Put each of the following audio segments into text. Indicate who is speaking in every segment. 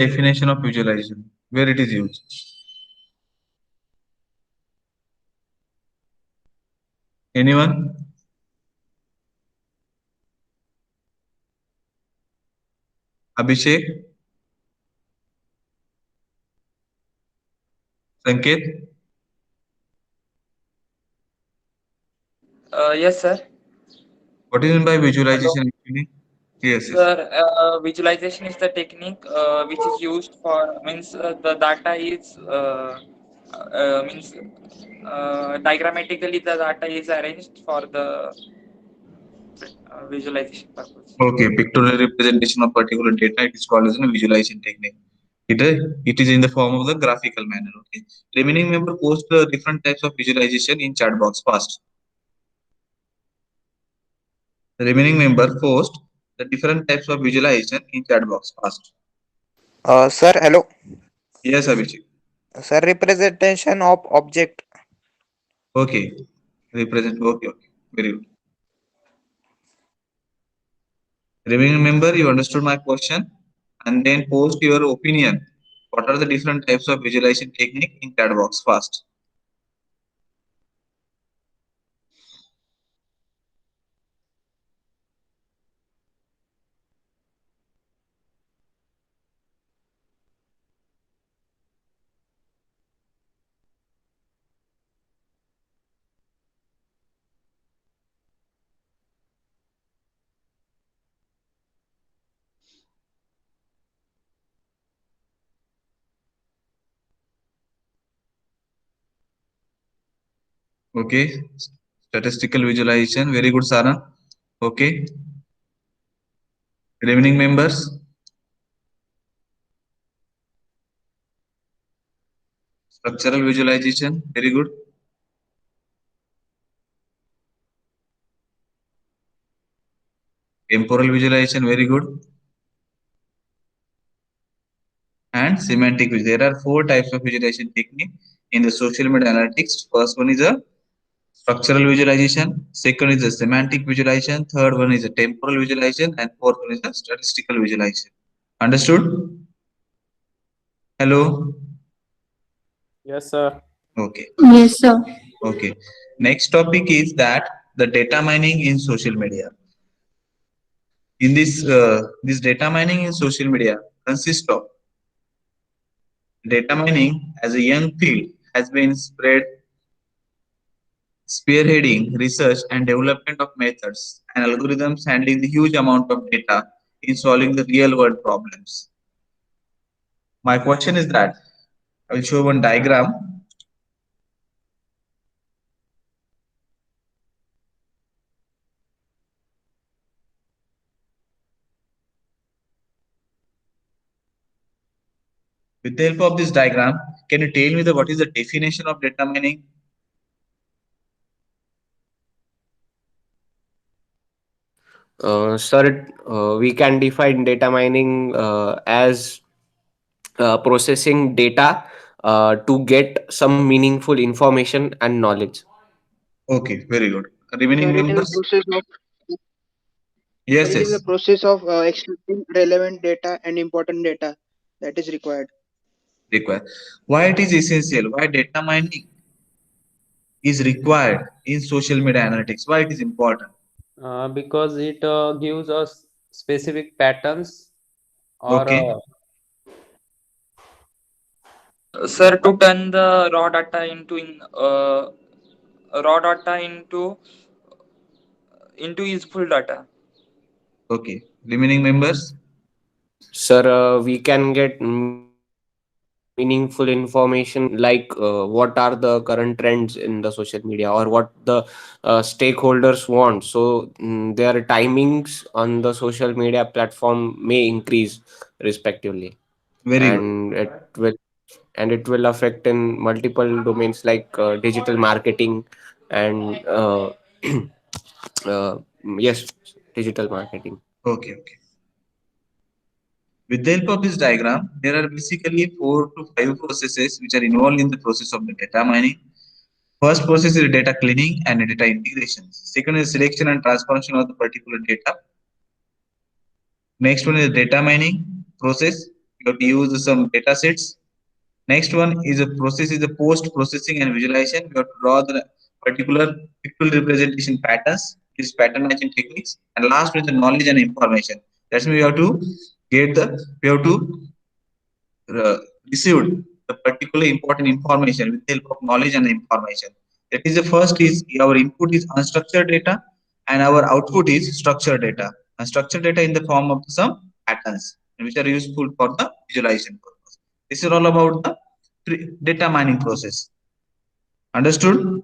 Speaker 1: Definition of visualization, where it is used. Anyone? Abhishek? Sanket?
Speaker 2: Yes, sir.
Speaker 1: What is meant by
Speaker 2: Hello.
Speaker 1: visualization actually? Yes, yes.
Speaker 2: Sir, visualization is the technique which is used for means the data is means diagrammatically the data is arranged for the visualization purpose.
Speaker 1: Okay, pictorial representation of particular data, it is called as a visualization technique. It is in the form of the graphical manner. Okay. Remaining member post the different types of visualization in chat box fast. The remaining member post the different types of visualization in chat box fast.
Speaker 3: Sir, hello.
Speaker 1: Yes, Abhishek.
Speaker 3: Sir, representation of object.
Speaker 1: Okay. Represent. Okay, okay. Very good. Remaining member, you understood my question and then post your opinion. What are the different types of visualization technique in chat box fast? Okay. Statistical visualization. Very good, Sarah. Okay. Remaining members. Structural visualization. Very good. Temporal visualization. Very good. And semantic visualization. There are four types of visualization technique in the social media analytics. First one is a structural visualization. Second is a semantic visualization. Third one is a temporal visualization. And fourth one is a statistical visualization. Understood? Hello?
Speaker 4: Yes, sir.
Speaker 1: Okay.
Speaker 5: Yes, sir.
Speaker 1: Okay. Next topic is that the data mining in social media. In this data mining in social media consists of data mining as a young field has been spread spearheading research and development of methods and algorithms handling the huge amount of data in solving the real world problems. My question is that I will show one diagram. With the help of this diagram, can you tell me what is the definition of data mining?
Speaker 4: Sir, we can define data mining as processing data to get some meaningful information and knowledge.
Speaker 1: Okay, very good. Remaining
Speaker 6: Sir,
Speaker 1: members?
Speaker 6: it
Speaker 1: Yes,
Speaker 6: is a
Speaker 1: yes.
Speaker 6: process of extracting relevant data and important data that is required.
Speaker 1: Required. Why it is essential? Why data mining is required in social media analytics? Why it is important?
Speaker 4: Because it gives us specific patterns or
Speaker 1: Okay,
Speaker 2: Sir, to turn the raw data into useful data.
Speaker 1: okay. Remaining members?
Speaker 4: sir, we can get meaningful information like what are the current trends in the social media or what the stakeholders want. So their timings on the social media platform may increase respectively,
Speaker 1: Very good.
Speaker 4: and it will affect in multiple domains like digital marketing and uh, yes, digital marketing.
Speaker 1: Okay, okay. With the help of this diagram, there are basically 4 to 5 processes which are involved in the process of the data mining. First process is data cleaning and data integration. Second is selection and transformation of the particular data. Next one is data mining process. We have to use some data sets. Next one is a process is the post processing and visualization. We have to draw the particular pictorial representation patterns, these pattern matching techniques. And last is the knowledge and information. That's mean we have to get the we have to uh, receive the particularly important information with the help of knowledge and information. That is the first is our input is unstructured data and our output is structured data. And structured data in the form of some patterns which are useful for the visualization purpose. This is all about the data mining process. Understood?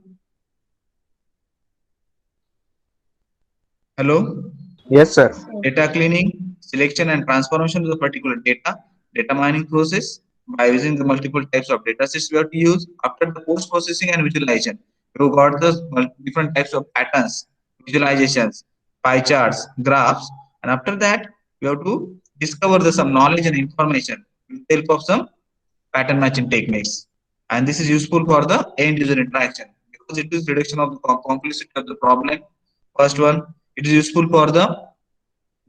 Speaker 1: Hello?
Speaker 3: Yes, sir.
Speaker 1: Data cleaning, selection, and transformation of the particular data mining process by using the multiple types of data sets we have to use. After the post processing and visualization, we got the different types of patterns, visualizations, pie charts, graphs, and after that, we have to discover the some knowledge and information with the help of some pattern matching techniques. And this is useful for the end user interaction because it is reduction of the complexity of the problem. First one, it is useful for the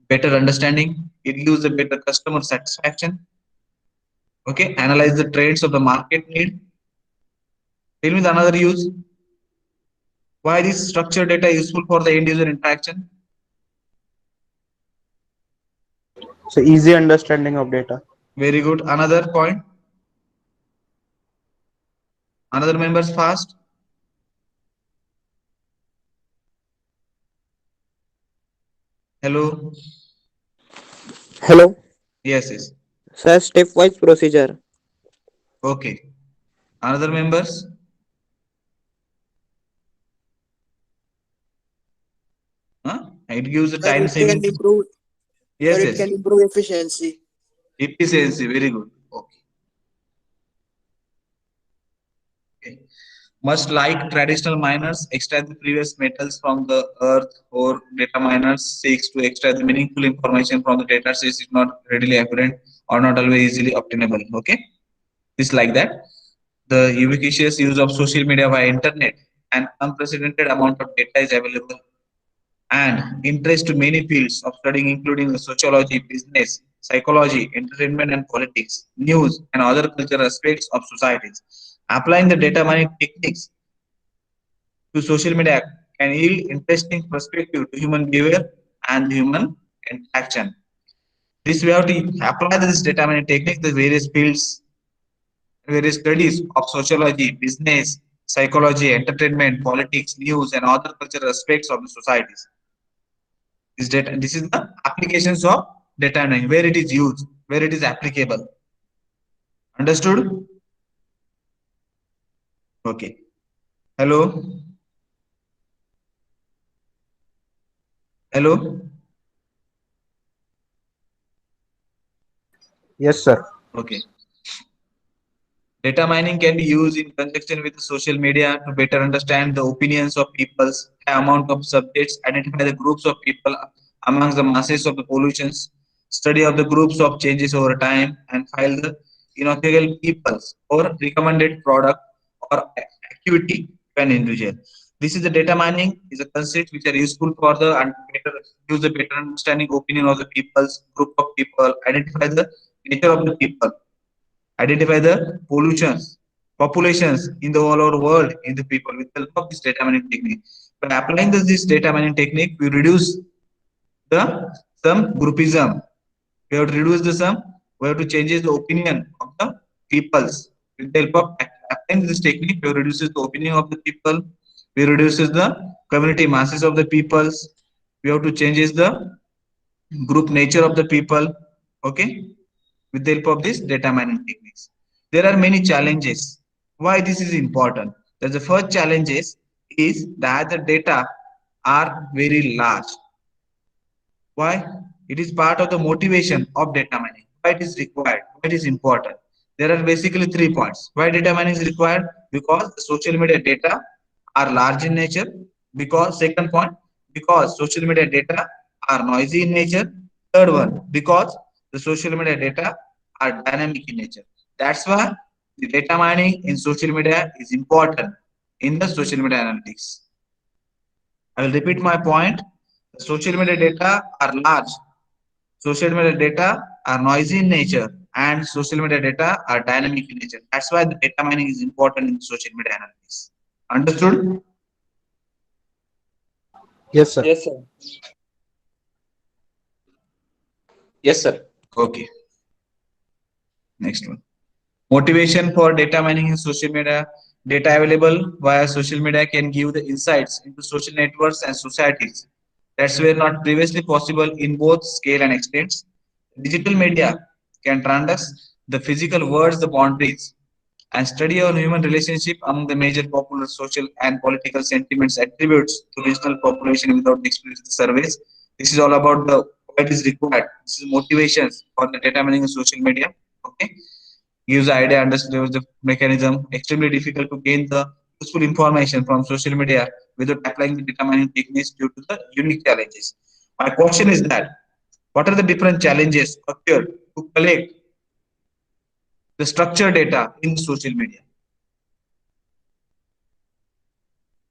Speaker 1: better understanding. It gives a better customer satisfaction. Okay, analyze the trends of the market need. Tell me the another use. Why this structured data is useful for the end user interaction?
Speaker 3: So easy understanding of data.
Speaker 1: Very good. Another point. Another members fast. Hello.
Speaker 3: Hello.
Speaker 1: Yes, yes.
Speaker 3: Sir, stepwise procedure.
Speaker 1: Okay. Another members. Huh? It gives a
Speaker 6: Sir,
Speaker 1: time
Speaker 6: it can
Speaker 1: saving.
Speaker 6: improve. Sir,
Speaker 1: Yes,
Speaker 6: it
Speaker 1: yes.
Speaker 6: can improve efficiency.
Speaker 1: Efficiency. Very good. Okay. Much like traditional miners extract the previous metals from the earth, or data miners seeks to extract the meaningful information from the data sets is not readily apparent or not always easily obtainable. Okay, this like that. The ubiquitous use of social media via internet, an unprecedented amount of data is available, and interest to many fields of studying, including the sociology, business, psychology, entertainment and politics, news, and other cultural aspects of societies. Applying the data mining techniques to social media can yield interesting perspective to human behavior and human interaction. This we have to apply this data mining technique to various fields, various studies of sociology, business, psychology, entertainment, politics, news, and other cultural aspects of the societies. This is the applications of data mining, where it is used, where it is applicable. Understood? Okay. Hello. Hello.
Speaker 3: Yes, sir.
Speaker 1: Okay. Data mining can be used in conjunction with social media to better understand the opinions of peoples, amount of subjects, identify the groups of people amongst the masses of the pollutions, study of the groups of changes over time, and file the inaugural peoples or recommended product or activity to an individual. This is the data mining is a concept which are useful for the and better use the better understanding opinion of the peoples, group of people, identify the nature of the people, identify the pollutions, populations in the all over world in the people with the help of this data mining technique. By applying this data mining technique, we reduce the some groupism. We have to reduce the some. We have to change the opinion of the peoples with the help of applying this technique. We reduces the opinion of the people. We reduces the community masses of the peoples. We have to change the group nature of the people. Okay, with the help of this data mining techniques. There are many challenges. Why this is important? The first challenge is that the data are very large. Why? It is part of the motivation of data mining. Why it is required? Why it is important? There are basically 3 points. Why data mining is required? Because the social media data are large in nature. Because second point, because social media data are noisy in nature. Third one, because the social media data are dynamic in nature. That's why the data mining in social media is important in the social media analytics. I will repeat my point. Social media data are large. Social media data are noisy in nature, and social media data are dynamic in nature. That's why the data mining is important in social media analytics. Understood?
Speaker 3: Yes, sir.
Speaker 2: Yes, sir.
Speaker 4: Yes, sir.
Speaker 1: Okay. Next one. Motivation for data mining in social media. Data available via social media can give the insights into social networks and societies. That's were not previously possible in both scale and extent. Digital media can transcend the physical words, the boundaries, and study on human relationship among the major popular social and political sentiments attributes to regional population without the experience of the surveys. This is all about the what is required. This is motivations for the data mining in social media. Okay, gives the idea, understands the mechanism. Extremely difficult to gain the useful information from social media without applying the data mining techniques due to the unique challenges. My question is that what are the different challenges occurred to collect the structured data in social media?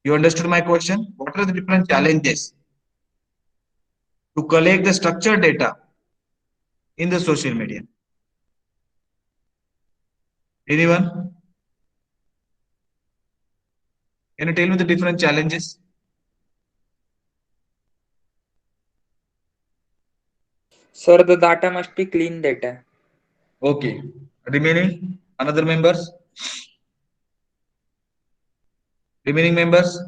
Speaker 1: You understood my question? What are the different challenges to collect the structured data in the social media? Anyone? Can you tell me the different challenges?
Speaker 2: Sir, the data must be clean data.
Speaker 1: Okay. Remaining another members? Remaining members?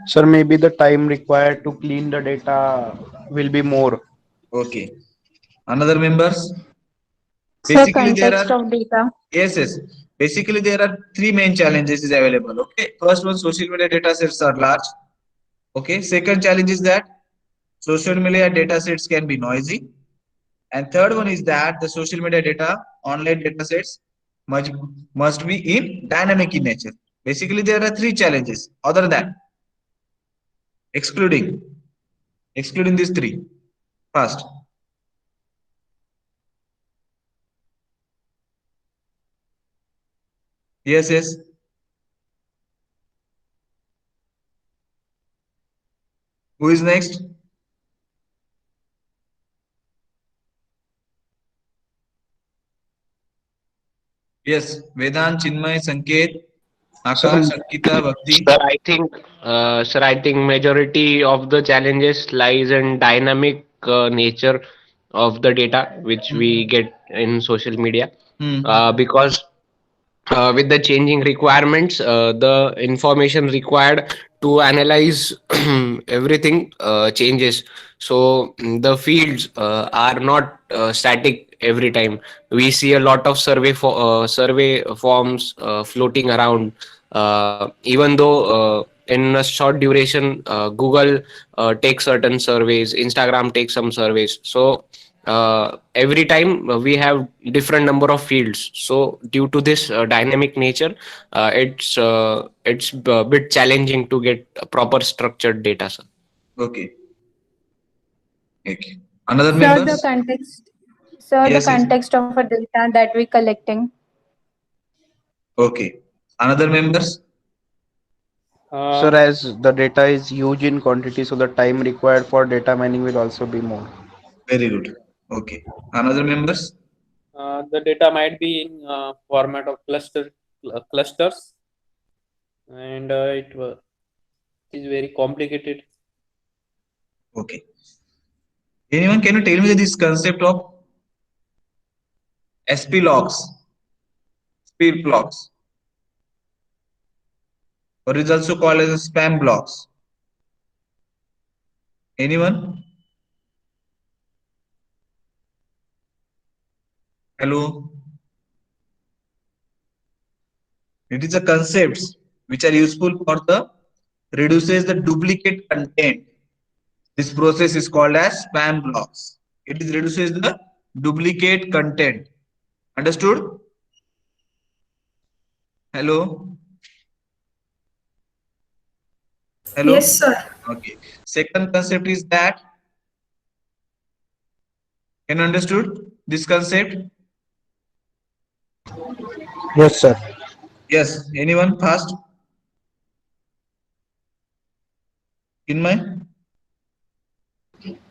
Speaker 3: Sir, maybe the time required to clean the data will be more.
Speaker 1: Okay. Another members?
Speaker 5: Sir,
Speaker 1: Basically, there
Speaker 5: context
Speaker 1: are
Speaker 5: of data.
Speaker 1: yes. Basically, there are three main challenges is available. Okay. First one, social media data sets are large. Okay. Second challenge is that social media data sets can be noisy. And third one is that the social media data, online data sets must, must be in dynamic in nature. Basically, there are three challenges other than excluding excluding these three. First, yes. Who is next? Yes, Vedant, Chinmay, Sanket,
Speaker 3: Sir,
Speaker 1: Akash, Ankita, Bhakti.
Speaker 4: Sir, I think majority of the challenges lies in dynamic nature of the data which we get in social media.
Speaker 1: Hmm.
Speaker 4: Because with the changing requirements, the information required to analyze everything changes. So the fields are not static every time. We see a lot of survey forms floating around. Even though in a short duration, Google takes certain surveys, Instagram takes some surveys. So every time we have different number of fields, so due to this dynamic nature, it's a bit challenging to get a proper structured data, sir.
Speaker 1: Okay. Okay. Another
Speaker 5: Sir, the
Speaker 1: members?
Speaker 5: context. Sir, the
Speaker 1: Yes.
Speaker 5: context of a data that we're collecting.
Speaker 1: Okay. Another members?
Speaker 3: sir, as the data is huge in quantity, so the time required for data mining will also be more.
Speaker 1: Very good. Okay. Another members?
Speaker 7: The data might be in format of clusters, and is very complicated.
Speaker 1: Okay. Anyone can you tell me this concept of SP logs, speed blocks, or is also called as spam blocks? Anyone? Hello? It is a concepts which are useful for the reduces the duplicate content. This process is called as spam blocks. It is reduces the duplicate content. Understood? Hello? Hello?
Speaker 8: Yes, sir.
Speaker 1: Okay. Second concept is that can you understood this concept?
Speaker 3: Yes, sir.
Speaker 1: Yes. Anyone fast? In my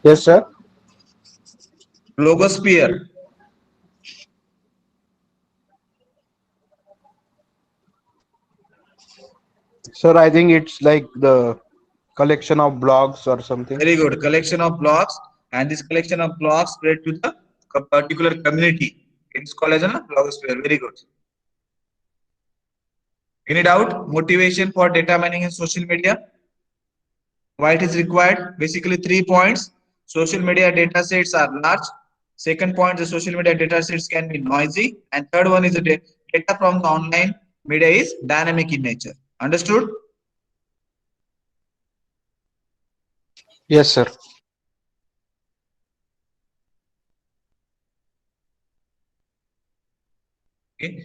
Speaker 3: Yes, sir.
Speaker 1: blogosphere.
Speaker 3: Sir, I think it's like the collection of blogs or something.
Speaker 1: Very good. Collection of blogs, and this collection of blogs spread to the particular community. It's called as a blogosphere. Very good. Any doubt? Motivation for data mining in social media? Why it is required? Basically 3 points. Social media data sets are large. Second point, the social media data sets can be noisy. And third one is the data from the online media is dynamic in nature. Understood?
Speaker 3: Yes, sir.
Speaker 1: Okay.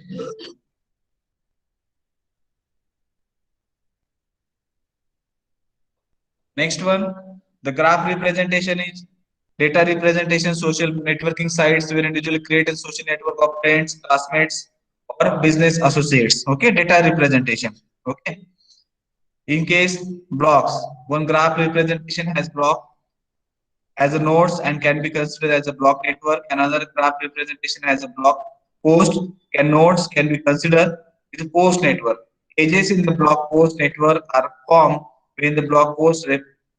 Speaker 1: Next one, the graph representation is data representation, social networking sites where individual create a social network of friends, classmates, or business associates. Okay, data representation. Okay. In case blocks, one graph representation has block as a nodes and can be considered as a block network. Another graph representation has a block post and nodes can be considered as a post network. Edges in the block post network are formed when the block post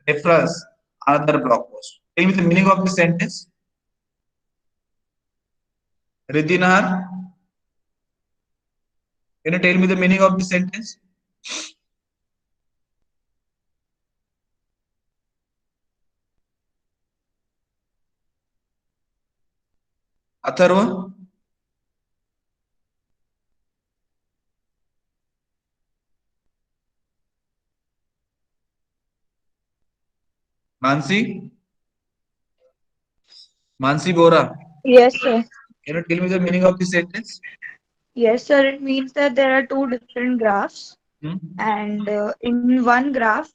Speaker 1: reference another block post. Tell me the meaning of the sentence. Riddhi, can you tell me the meaning of the sentence? Atharva? Mansi? Mansi Bora?
Speaker 5: Yes, sir.
Speaker 1: Can you tell me the meaning of the sentence?
Speaker 5: Yes, sir. It means that there are two different graphs,
Speaker 1: Hmm?
Speaker 5: and in one graph,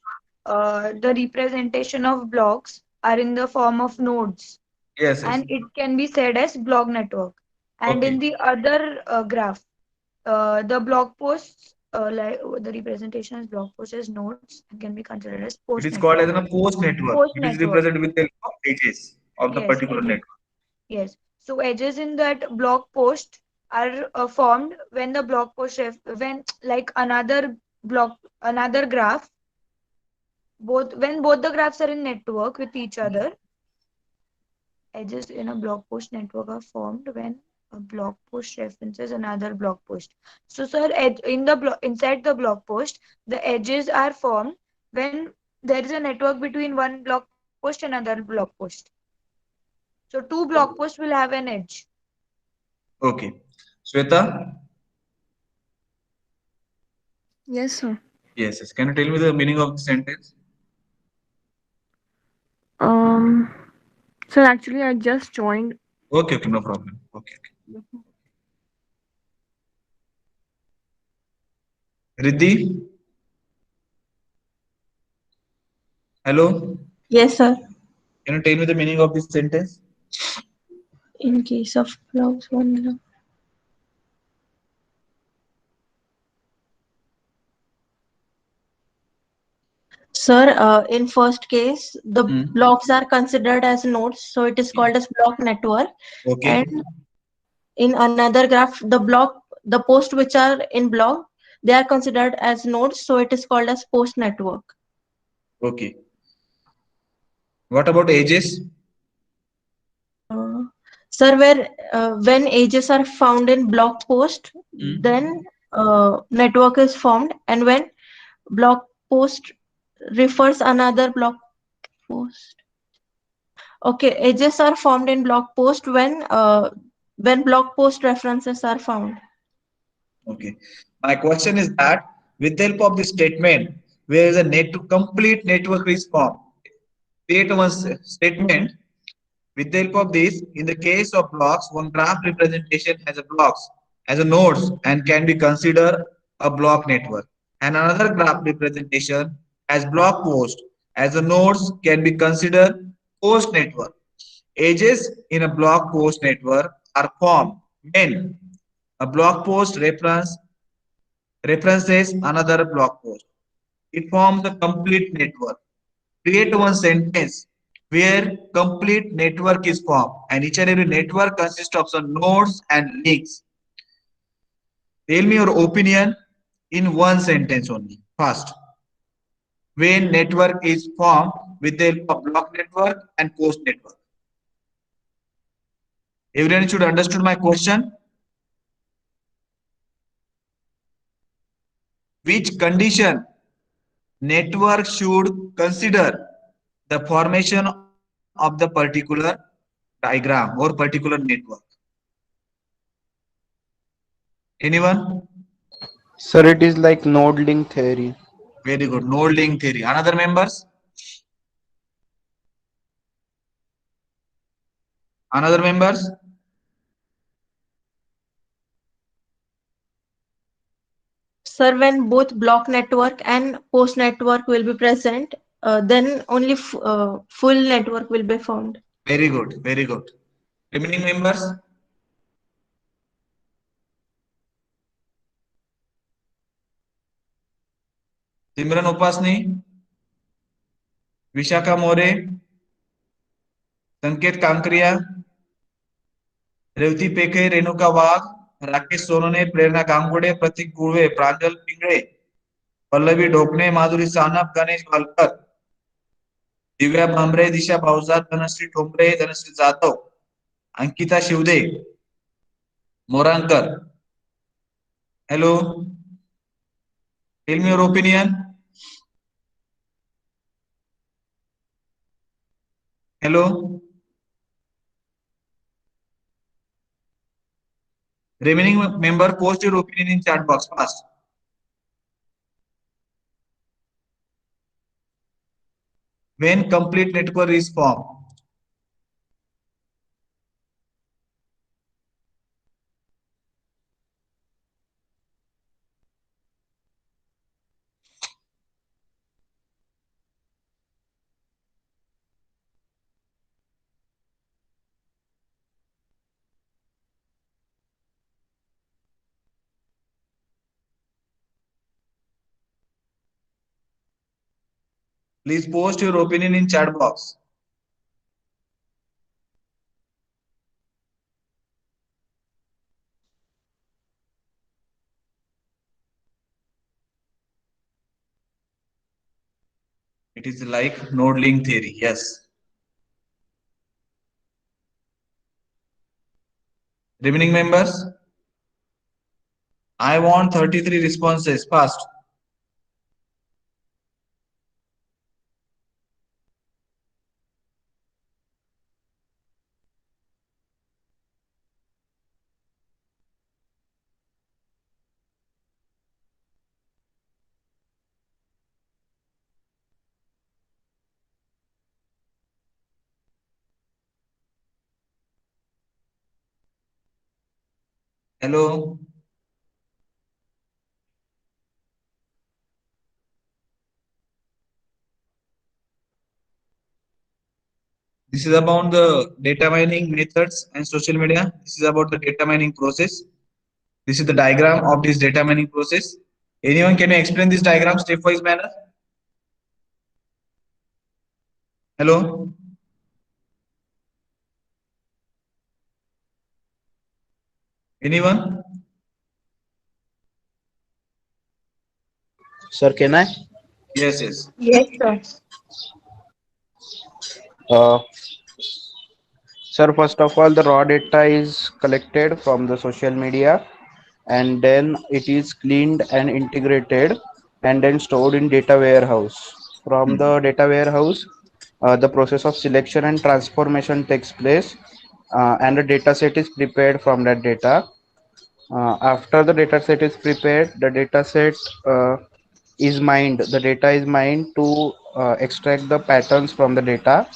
Speaker 5: the representation of blocks are in the form of nodes,
Speaker 1: Yes, yes.
Speaker 5: and it can be said as block network. And in
Speaker 1: Okay.
Speaker 5: the other graph, the blog posts, like the representation as blog posts as nodes, and can be considered as
Speaker 1: It
Speaker 5: post
Speaker 1: is called
Speaker 5: network.
Speaker 1: as a post network.
Speaker 5: Post
Speaker 1: It is
Speaker 5: network.
Speaker 1: represented with the help of edges of the
Speaker 5: Yes,
Speaker 1: particular
Speaker 5: edges.
Speaker 1: network.
Speaker 5: Yes. So edges in that blog post are formed when the blog post when like another graph, both when both the graphs are in network with each other. Edges in a blog post network are formed when a blog post references another blog post. So, sir, inside the blog post, the edges are formed when there is a network between one blog post and another blog post. So, two blog posts will have an edge.
Speaker 1: Okay. Sweta?
Speaker 8: Yes, sir.
Speaker 1: Yes, yes. Can you tell me the meaning of the sentence?
Speaker 8: Um, sir, actually, I just joined.
Speaker 1: Okay, okay, no problem. Okay, okay. Riddhi? Hello?
Speaker 9: Yes, sir.
Speaker 1: Can you tell me the meaning of this sentence?
Speaker 9: In case of blocks, one graph. Sir, in first case, the blocks are considered as nodes, so it is called as block network.
Speaker 1: Okay.
Speaker 9: And in another graph, the posts which are in block, they are considered as nodes, so it is called as post network.
Speaker 1: Okay. What about edges?
Speaker 9: Sir, when edges are found in block post, then network is formed, and when block post refers another block post. Okay, edges are formed in blog post when blog post references are found.
Speaker 1: Okay. My question is that with the help of this statement, where is a complete network is formed. Create one statement. With the help of this, in the case of blocks, one graph representation has a blocks as a nodes and can be considered a block network. And another graph representation as block post as a nodes can be considered post network. Edges in a blog post network are formed when a blog post references another blog post. It forms a complete network. Create one sentence where complete network is formed, and each and every network consists of some nodes and links. Tell me your opinion in one sentence only. Fast. When network is formed with the help of block network and post network. Everyone should understood my question. Which condition network should consider the formation of the particular diagram or particular network? Anyone?
Speaker 3: Sir, it is like node link theory.
Speaker 1: Very good. Node link theory. Another members? Another members?
Speaker 9: Sir, when both block network and post network will be present, then only full network will be formed.
Speaker 1: Very good. Very good. Remaining members? सिमरन उपासनी, विशाखा मोरे, संकेत कांकरिया, रेवती पेखे, रेणुका वाघ, राकेश सोनोने, प्रेरणा गांगुडे, प्रतीक गुळवे, प्रांजल पिंगळे, पल्लवी ढोकणे, माधुरी सानप, गणेश भालकर, दिव्या भांबरे, दिशा Bhavsar, Dhanashree Thombre, Dhanashree Jadhav, Ankita Shivde, मोरांकर. Hello. Tell me your opinion. Hello. Remaining member, post your opinion in chat box fast. When complete network is formed. Please post your opinion in chat box. It is like node link theory. Yes. Remaining members, I want 33 responses fast. Hello. This is about the data mining methods and social media. This is about the data mining process. This is the diagram of this data mining process. Anyone can you explain this diagram stepwise manner? Hello. Anyone?
Speaker 3: Sir, can I?
Speaker 1: Yes, yes.
Speaker 9: Yes, sir.
Speaker 3: Uh, Sir, first of all, the raw data is collected from the social media, and then it is cleaned and integrated and then stored in data warehouse. From the data warehouse, the process of selection and transformation takes place, and a data set is prepared from that data. After the data set is prepared, the data set is mined. The data is mined to extract the patterns from the data,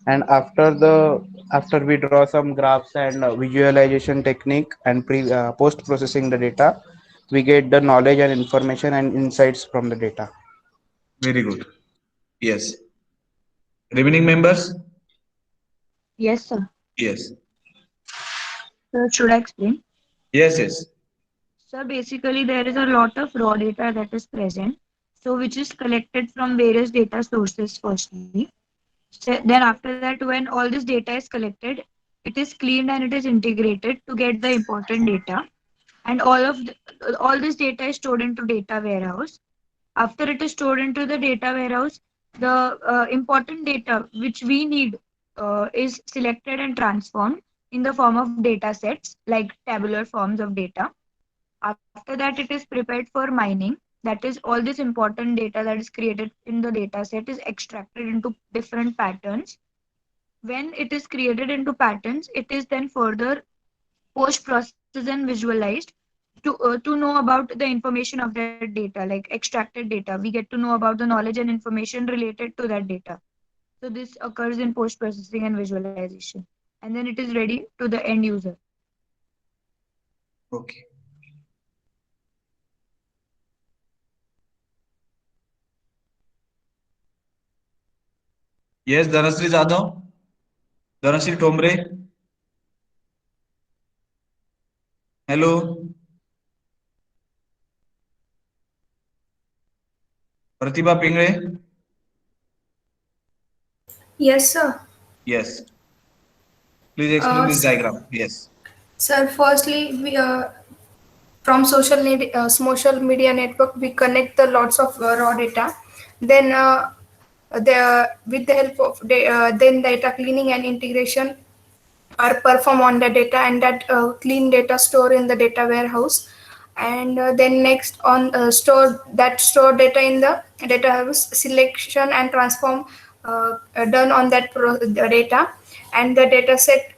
Speaker 3: and after we draw some graphs and visualization technique and post processing the data, we get the knowledge and information and insights from the data.
Speaker 1: Very good. Yes. Remaining members?
Speaker 5: Yes, sir.
Speaker 1: Yes.
Speaker 5: So should I explain?
Speaker 1: Yes, yes.
Speaker 5: So basically, there is a lot of raw data that is present. So which is collected from various data sources firstly. So then after that, when all this data is collected, it is cleaned and it is integrated to get the important data. And all this data is stored into data warehouse. After it is stored into the data warehouse, the important data which we need is selected and transformed in the form of data sets, like tabular forms of data. After that, it is prepared for mining. That is, all this important data that is created in the data set is extracted into different patterns. When it is created into patterns, it is then further post processed and visualized to know about the information of that data, like extracted data. We get to know about the knowledge and information related to that data. So this occurs in post processing and visualization, and then it is ready to the end user.
Speaker 1: Okay. Yes, Dhanasri Jadhav, Dhanasri Tombre. Hello, Pratibha Pingre.
Speaker 10: Yes, sir.
Speaker 1: Yes. Please explain this
Speaker 10: S-
Speaker 1: diagram. Yes.
Speaker 10: Sir, firstly, from social media network, we connect the lots of raw data. Then, with the help of then data cleaning and integration are performed on the data, and that clean data store in the data warehouse. And then next on store data in the data house, selection and transform done on that the data, and the data set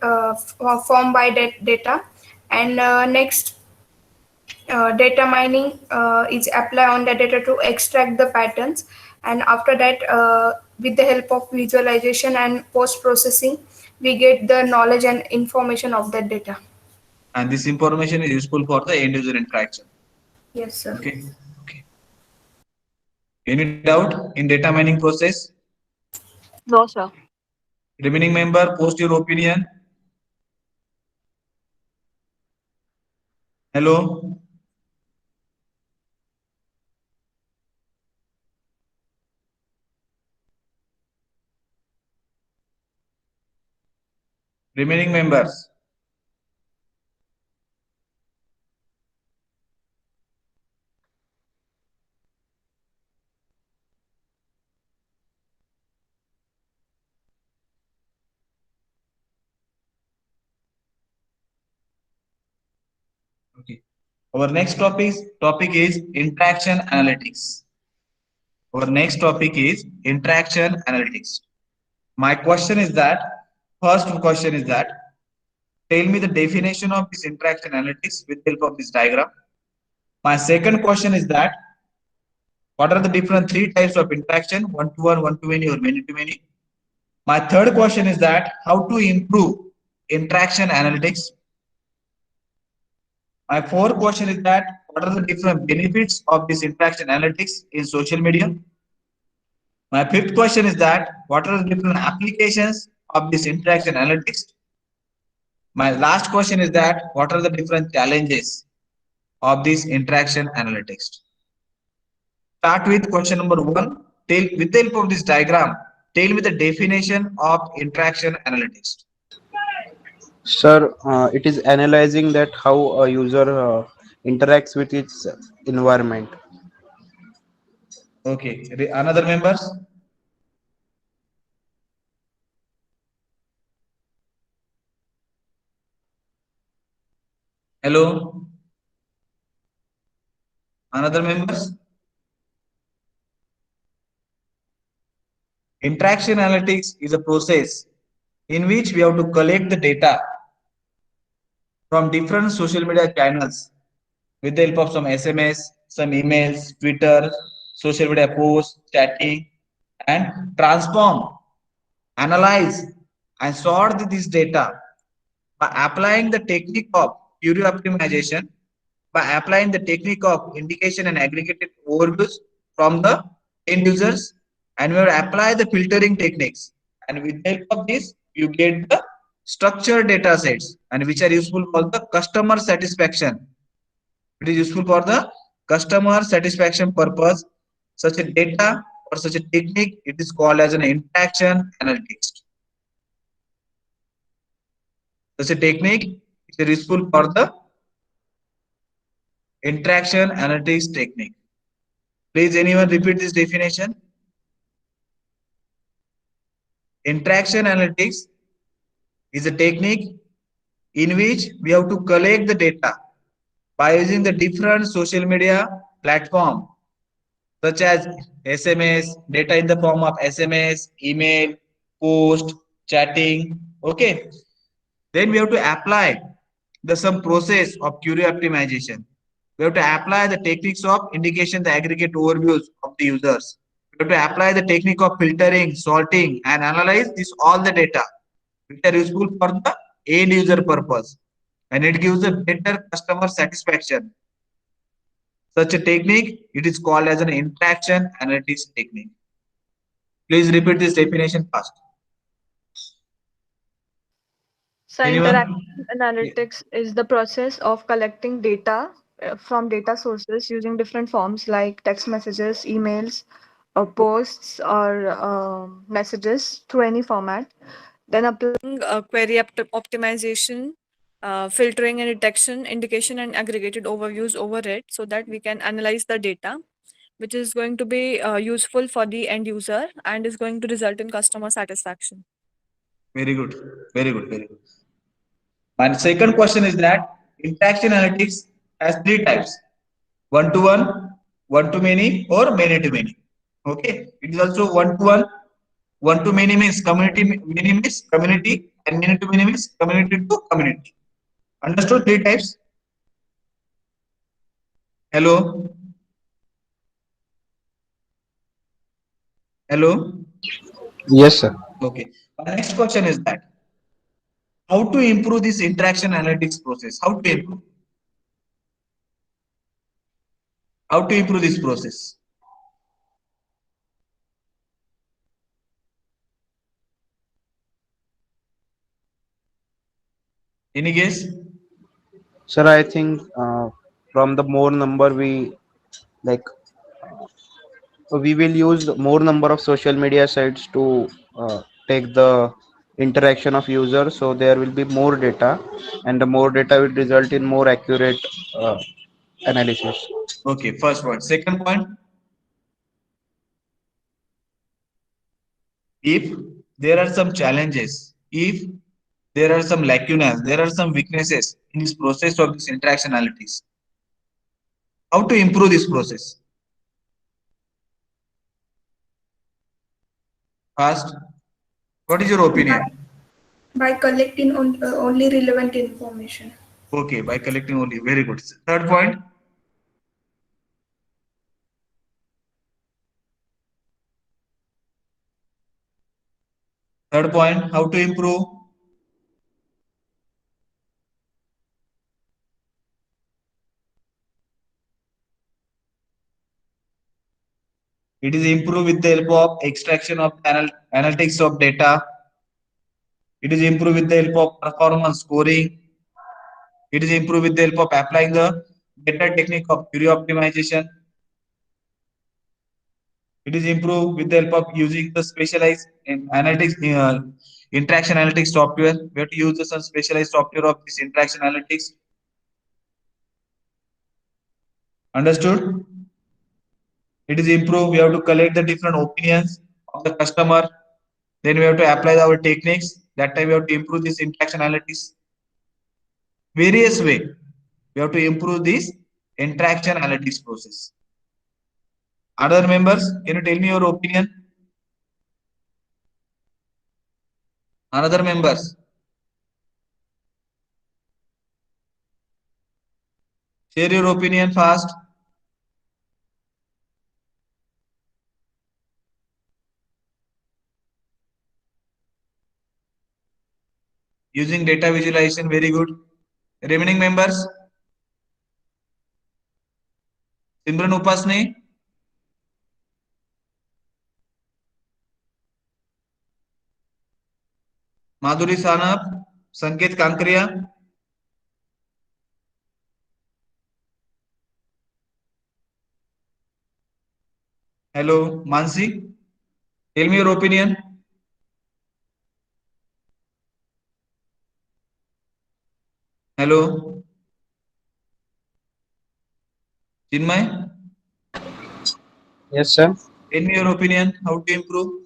Speaker 10: formed by that data. And next, data mining is apply on the data to extract the patterns. And after that, with the help of visualization and post processing, we get the knowledge and information of that data.
Speaker 1: And this information is useful for the end user interaction.
Speaker 10: Yes, sir.
Speaker 1: Okay. Okay. Any doubt in data mining process?
Speaker 8: No, sir.
Speaker 1: Remaining member, post your opinion. Hello. Remaining members. Okay. Our next topic is interaction analytics. Our next topic is interaction analytics. My question is that, first question is that, tell me the definition of this interaction analytics with help of this diagram. My second question is that, what are the different three types of interaction, one-to-one, one-to-many, or many-to-many? My third question is that, how to improve interaction analytics? My fourth question is that, what are the different benefits of this interaction analytics in social media? My fifth question is that, what are the different applications of this interaction analytics? My last question is that, what are the different challenges of this interaction analytics? Start with question number one. With the help of this diagram, tell me the definition of interaction analytics.
Speaker 3: Sir, it is analyzing that how a user interacts with its environment.
Speaker 1: Okay. Another members? Hello? Another members? Interaction analytics is a process in which we have to collect the data from different social media channels with the help of some SMS, some emails, Twitter, social media posts, chatting, and transform, analyze, and sort this data by applying the technique of query optimization, by applying the technique of indication and aggregated overviews from the end users, and we will apply the filtering techniques. And with the help of this, you get the structured data sets, and which are useful for the customer satisfaction. It is useful for the customer satisfaction purpose. Such a data or such a technique, it is called as an interaction analytics. Such a technique is useful for the interaction analytics technique. Please, anyone repeat this definition? Interaction analytics is a technique in which we have to collect the data by using the different social media platform such as SMS, data in the form of SMS, email, post, chatting. Okay. Then we have to apply the some process of query optimization. We have to apply the techniques of indication, the aggregate overviews of the users. We have to apply the technique of filtering, sorting, and analyze this all the data which are useful for the end user purpose, and it gives a better customer satisfaction. Such a technique, it is called as an interaction analytics technique. Please repeat this definition fast.
Speaker 8: So
Speaker 1: Anyone?
Speaker 8: interaction analytics is the process of collecting data from data sources using different forms like text messages, emails, posts, or messages through any format. Then applying query optimization, filtering and detection, indication and aggregated overviews over it so that we can analyze the data, which is going to be useful for the end user and is going to result in customer satisfaction.
Speaker 1: Very good. Very good. Very good. And second question is that interaction analytics has three types: one to one to many, or many to many. Okay. It is also one to one to many means community, many means community, and many to many means community to community. Understood? Three types. Hello. Hello.
Speaker 3: Yes, sir.
Speaker 1: Okay. My next question is that how to improve this interaction analytics process? How to improve? How to improve this process? Any guess?
Speaker 3: Sir, I think from the more number like, we will use more number of social media sites to take the interaction of users, so there will be more data, and the more data will result in more accurate analysis.
Speaker 1: Okay, first point. Second point, if there are some challenges, if there are some lacunas, there are some weaknesses in this process of this interaction analytics, how to improve this process? First, what is your opinion?
Speaker 10: By collecting only relevant information.
Speaker 1: Okay, by collecting only. Very good. Third point. Third point, how to improve? It is improved with the help of extraction of analytics of data. It is improved with the help of performance scoring. It is improved with the help of applying the better technique of query optimization. It is improved with the help of using the specialized in analytics interaction analytics software. We have to use some specialized software of this interaction analytics. Understood? It is improved. We have to collect the different opinions of the customer. Then we have to apply our techniques. That time we have to improve this interaction analytics. Various way. We have to improve this interaction analytics process. Other members, can you tell me your opinion? Another members, share your opinion fast. Using data visualization, very good. Remaining members, Simran Upasne, Madhuri Sanap, Sanket Kankriya, hello, Mansi, tell me your opinion. Hello, Chinmay,
Speaker 3: Yes, sir.
Speaker 1: In your opinion, how to improve?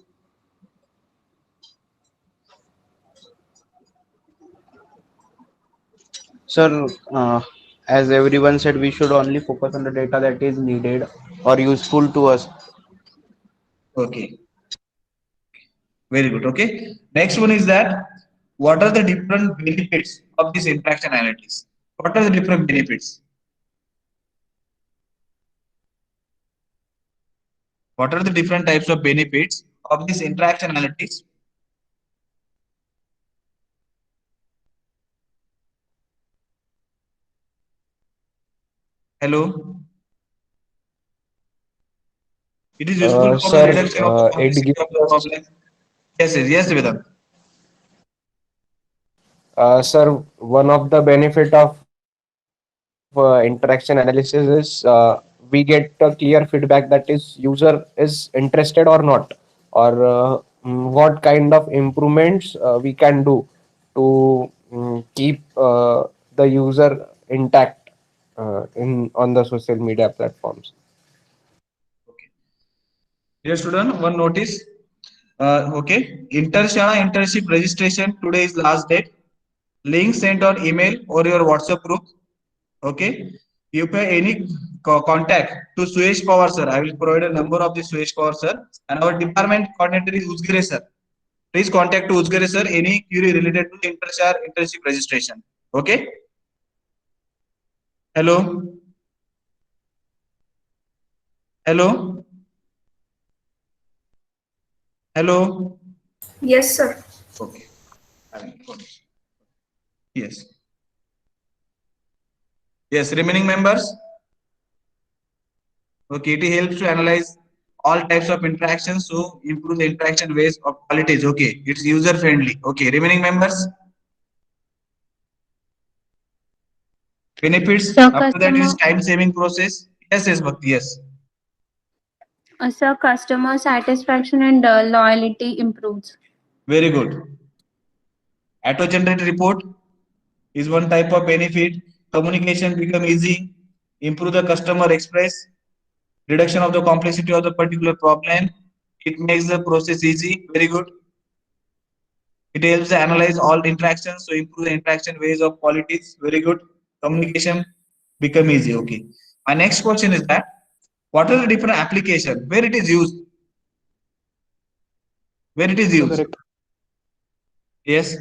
Speaker 3: Sir, as everyone said, we should only focus on the data that is needed or useful to us.
Speaker 1: Okay, very good. Okay, next one is that what are the different benefits of this interaction analytics? What are the different benefits? What are the different types of benefits of this interaction analytics? Hello. It is useful for the
Speaker 4: Sir,
Speaker 1: reduction of the
Speaker 4: it
Speaker 1: complexity
Speaker 4: gives
Speaker 1: of the
Speaker 4: us,
Speaker 1: problem. Yes, Vedant.
Speaker 4: sir, one of the benefit of interaction analysis is we get a clear feedback that is user is interested or not, or what kind of improvements we can do to keep the user intact in on the social media platforms.
Speaker 1: Okay. Dear student, one notice. Okay. Intershana internship registration today is last date. Link sent on email or your WhatsApp group. Okay. You pay any contact to Suresh Pawar sir. I will provide a number of the Suresh Pawar sir. And our department coordinator is Uzgare sir. Please contact to Uzgare sir any query related to Intershare internship registration. Okay. Hello. Hello. Hello.
Speaker 10: Yes, sir.
Speaker 1: Okay. Yes. Yes. Remaining members. Okay. It helps to analyze all types of interactions to improve the interaction ways of qualities. Okay. It's user friendly. Okay. Remaining members. Benefits.
Speaker 11: So
Speaker 1: After that, it is
Speaker 11: customer,
Speaker 1: time saving process. Yes, Bhakti. Yes.
Speaker 11: so customer satisfaction and loyalty improves.
Speaker 1: Very good. Auto generated report is one type of benefit. Communication become easy. Improve the customer express. Reduction of the complexity of the particular problem. It makes the process easy. Very good. It helps to analyze all interactions, so improve the interaction ways of qualities. Very good. Communication become easy. Okay. My next question is that what are the different application where it is used? Where it is used?
Speaker 6: Correct.
Speaker 1: Yes.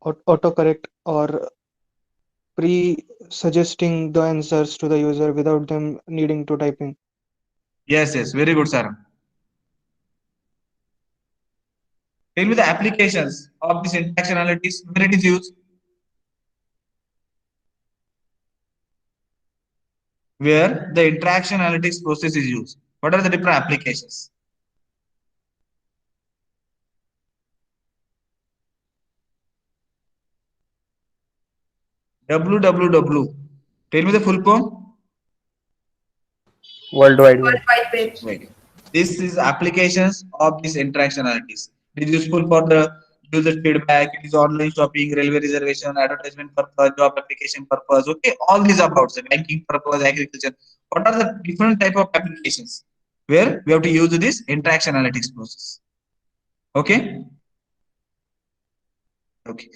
Speaker 6: Autocorrect or pre-suggesting the answers to the user without them needing to type in.
Speaker 1: Yes. Very good, sir. Tell me the applications of this interaction analytics where it is used. Where the interaction analytics process is used. What are the different applications? www. Tell me the full form.
Speaker 4: World Wide Web.
Speaker 10: World Wide Web.
Speaker 1: Right. This is applications of this interaction analytics. It is useful for the user feedback. It is online shopping, railway reservation, advertisement purpose, job application purpose. Okay, all these about the banking purpose, agriculture. What are the different type of applications where we have to use this interaction analytics process? Okay. Okay.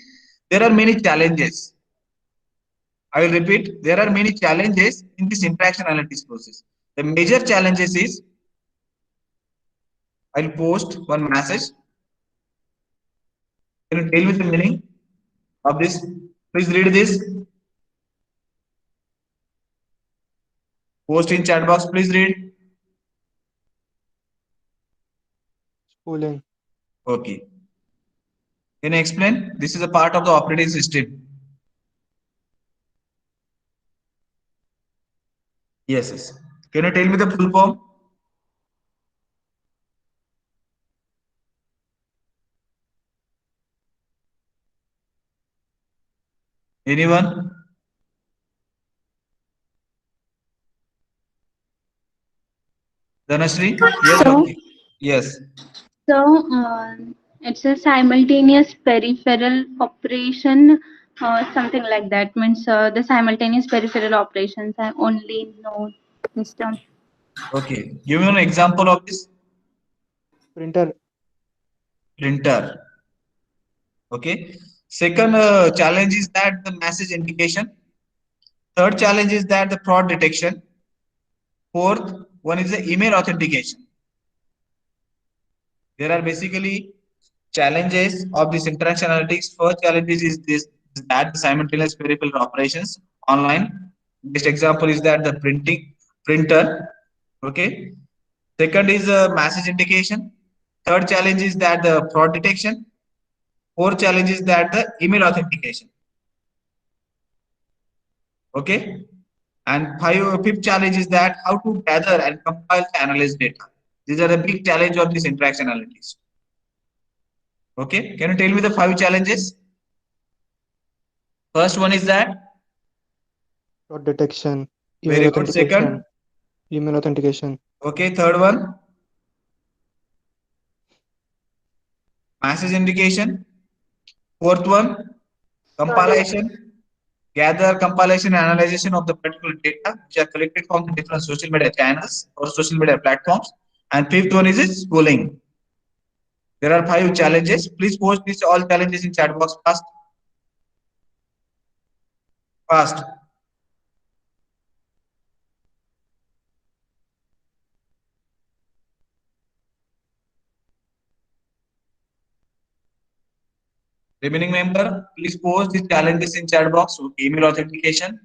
Speaker 1: There are many challenges. I will repeat. There are many challenges in this interaction analytics process. The major challenges is I'll post one message. Can you tell me the meaning of this? Please read this. Post in chat box. Please read.
Speaker 6: Schooling.
Speaker 1: Okay. Can you explain? This is a part of the operating system. Yes. Can you tell me the full form? Anyone? Dhanashree? Yes,
Speaker 11: So,
Speaker 1: Bhakti. Yes.
Speaker 11: so it's a simultaneous peripheral operation, something like that. Means the simultaneous peripheral operations. I only know system.
Speaker 1: Okay, give me an example of this.
Speaker 6: Printer.
Speaker 1: Printer. Okay. Second challenge is that the message indication. Third challenge is that the fraud detection. Fourth one is the email authentication. There are basically challenges of this interaction analytics. First challenge is this, that the simultaneous peripheral operations online. Best example is that the printer. Okay. Second is message indication. Third challenge is that the fraud detection. Fourth challenge is that the email authentication. Okay. And fifth challenge is that how to gather and compile and analyze data. These are the big challenge of this interaction analytics. Okay. Can you tell me the 5 challenges? First one is that
Speaker 6: Fraud detection.
Speaker 1: very good. Second.
Speaker 6: Email authentication.
Speaker 1: Okay. Third one. Message indication. Fourth one. Compilation. Gather, compilation, and analysis of the particular data which are collected from the different social media channels or social media platforms. And fifth one is schooling. There are 5 challenges. Please post these all challenges in chat box fast. Fast. Remaining member, please post these challenges in chat box. Okay, email authentication,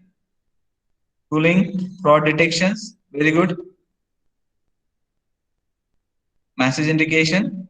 Speaker 1: schooling, fraud detections. Very good. Message indication,